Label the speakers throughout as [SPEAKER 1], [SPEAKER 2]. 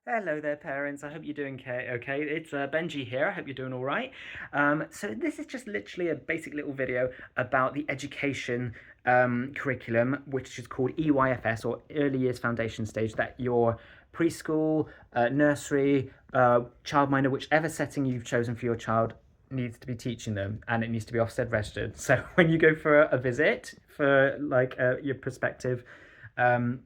[SPEAKER 1] Hello there, parents. I hope you're doing okay. It's Benji here. I hope you're doing all right. So this is just literally a basic little video about the education curriculum, which is called EYFS, or Early Years Foundation Stage, that your preschool, nursery, childminder, whichever setting you've chosen for your child, needs to be teaching them, and it needs to be Ofsted registered. So when you go for a visit for like your prospective um,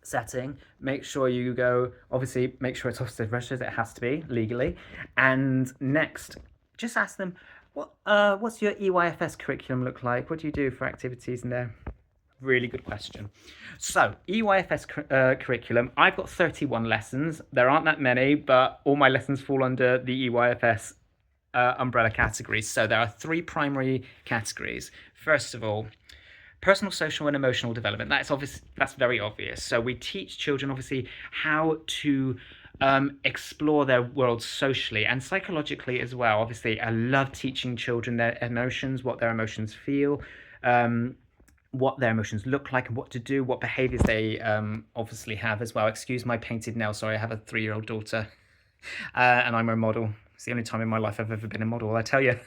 [SPEAKER 1] setting, make sure you go, obviously make sure it's Ofsted registered, it has to be legally. And next, just ask them, what's your EYFS curriculum look like? What do you do for activities in there? Really good question. So, EYFS curriculum, I've got 31 lessons. There aren't that many, but all my lessons fall under the EYFS umbrella categories. So, there are three primary categories. First of all, personal, social, and emotional development. That's very obvious. So we teach children, obviously, how to explore their world socially and psychologically as well. Obviously, I love teaching children their emotions, what their emotions feel, what their emotions look like, and what to do, what behaviors they obviously have as well. Excuse my painted nails. Sorry, I have a 3-year-old daughter, and I'm a model. It's the only time in my life I've ever been a model, I tell you.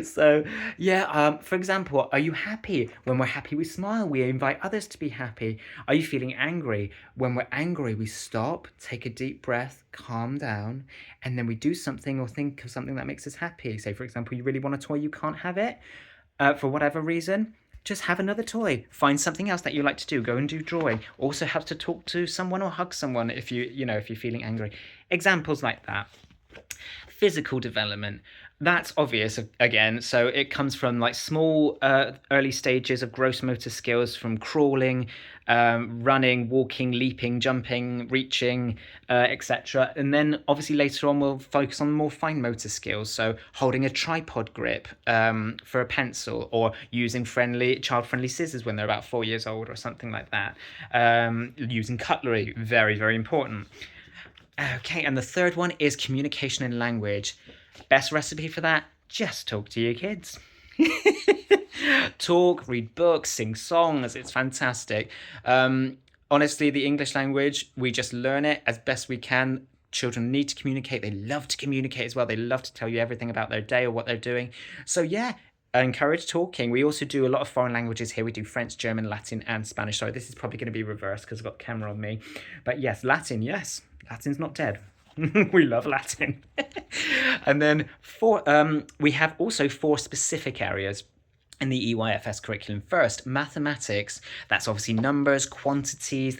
[SPEAKER 1] So yeah, for example, are you happy? When we're happy, we smile, we invite others to be happy. Are you feeling angry? When we're angry, we stop, take a deep breath, calm down, and then we do something or think of something that makes us happy. Say, for example, you really want a toy, you can't have it for whatever reason. Just have another toy. Find something else that you like to do. Go and do drawing. Also have to talk to someone or hug someone if if you're feeling angry. Examples like that. Physical development, that's obvious again. So it comes from like small early stages of gross motor skills, from crawling, running, walking, leaping, jumping, reaching, etc. And then obviously later on we'll focus on more fine motor skills, so holding a tripod grip for a pencil, or using child-friendly scissors when they're about 4 years old or something like that. Using cutlery, very, very important. Okay, and the third one is communication and language. Best recipe for that? Just talk to your kids. Talk, read books, sing songs. It's fantastic. Honestly, the English language, we just learn it as best we can. Children need to communicate. They love to communicate as well. They love to tell you everything about their day or what they're doing. So yeah, encourage talking. We also do a lot of foreign languages here. We do French, German, Latin, and Spanish. Sorry, this is probably going to be reversed because I've got the camera on me. But yes, Latin, yes. Latin's not dead. We love Latin. And then we have also 4 specific areas in the EYFS curriculum. First, mathematics. That's obviously numbers, quantities.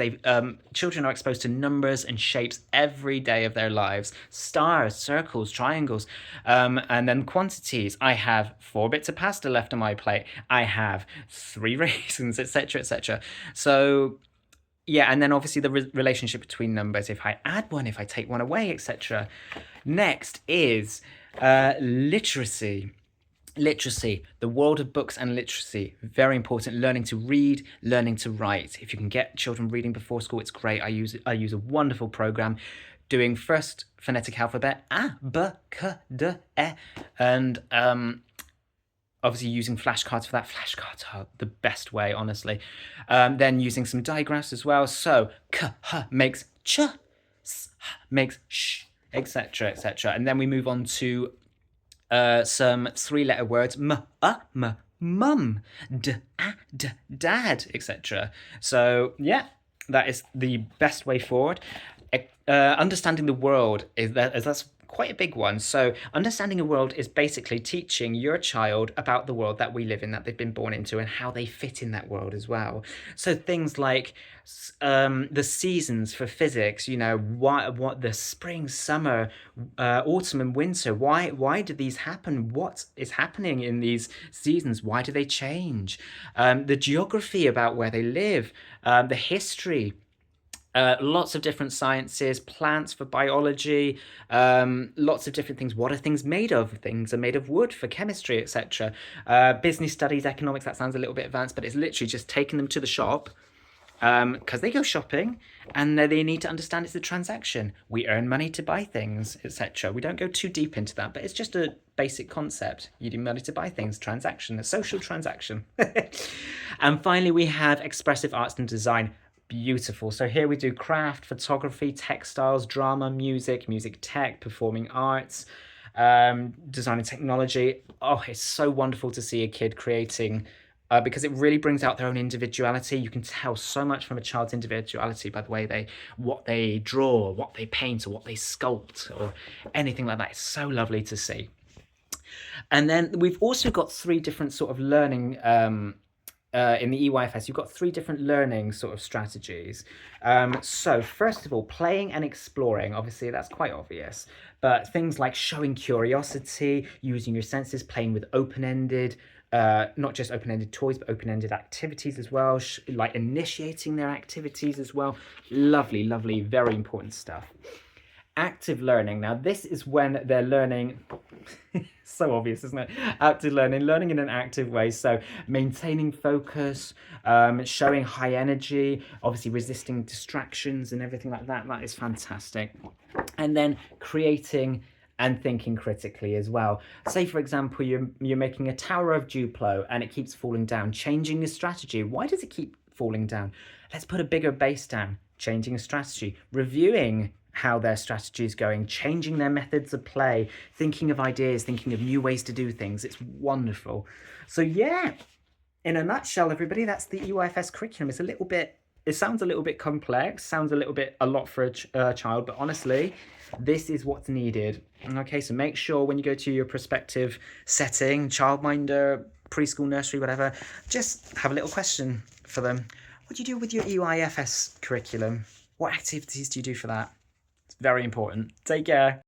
[SPEAKER 1] Children are exposed to numbers and shapes every day of their lives. Stars, circles, triangles, and then quantities. I have 4 bits of pasta left on my plate. I have 3 raisins, etc., etc. So yeah, and then obviously the relationship between numbers. If I add one, if I take one away, etc. Next is literacy. Literacy, the world of books and literacy, very important. Learning to read, learning to write. If you can get children reading before school, it's great. I use a wonderful program, doing first phonetic alphabet, a, b, k, d, e, and obviously using flashcards for that. Flashcards are the best way, honestly. Then using some digraphs as well. So k, h makes ch, s, h makes sh, etc., etc. And then we move on to some 3-letter words: mum, dad, etc. So yeah, that is the best way forward. Understanding the world that's quite a big one. So understanding a world is basically teaching your child about the world that we live in, that they've been born into, and how they fit in that world as well. So things like the seasons for physics, what the spring, summer, autumn, and winter. Why do these happen? What is happening in these seasons? Why do they change? The geography about where they live, the history. Lots of different sciences, plants for biology, lots of different things. What are things made of? Things are made of wood for chemistry, etc. Business studies, economics, that sounds a little bit advanced, but it's literally just taking them to the shop, because they go shopping and they need to understand it's a transaction. We earn money to buy things, etc. We don't go too deep into that, but it's just a basic concept. You need money to buy things, transaction, a social transaction. And finally, we have expressive arts and design. beautiful. So here we do craft, photography, textiles, drama, music, music tech, performing arts, design and technology. Oh, it's so wonderful to see a kid creating, because it really brings out their own individuality. You can tell so much from a child's individuality by the way what they draw, what they paint, or what they sculpt, or anything like that. It's so lovely to see. And then we've also got three different sort of learning in the EYFS. You've got three different learning sort of strategies. So first of all, playing and exploring. Obviously, that's quite obvious. But things like showing curiosity, using your senses, playing with open-ended, not just open-ended toys, but open-ended activities as well, like initiating their activities as well. Lovely, lovely, very important stuff. Active learning. Now, this is when they're learning. So obvious, isn't it? Active learning in an active way. So maintaining focus, showing high energy, obviously resisting distractions and everything like that. That is fantastic. And then creating and thinking critically as well. Say, for example, you're making a tower of Duplo and it keeps falling down. Changing your strategy. Why does it keep falling down? Let's put a bigger base down. Changing a strategy. Reviewing how their strategy is going, changing their methods of play, thinking of ideas, thinking of new ways to do things. It's wonderful. So yeah, in a nutshell, everybody, that's the EYFS curriculum. It sounds a little bit complex, sounds a lot for a child, but honestly, this is what's needed. Okay, so make sure when you go to your prospective setting, childminder, preschool, nursery, whatever, just have a little question for them. What do you do with your EYFS curriculum? What activities do you do for that? It's very important. Take care.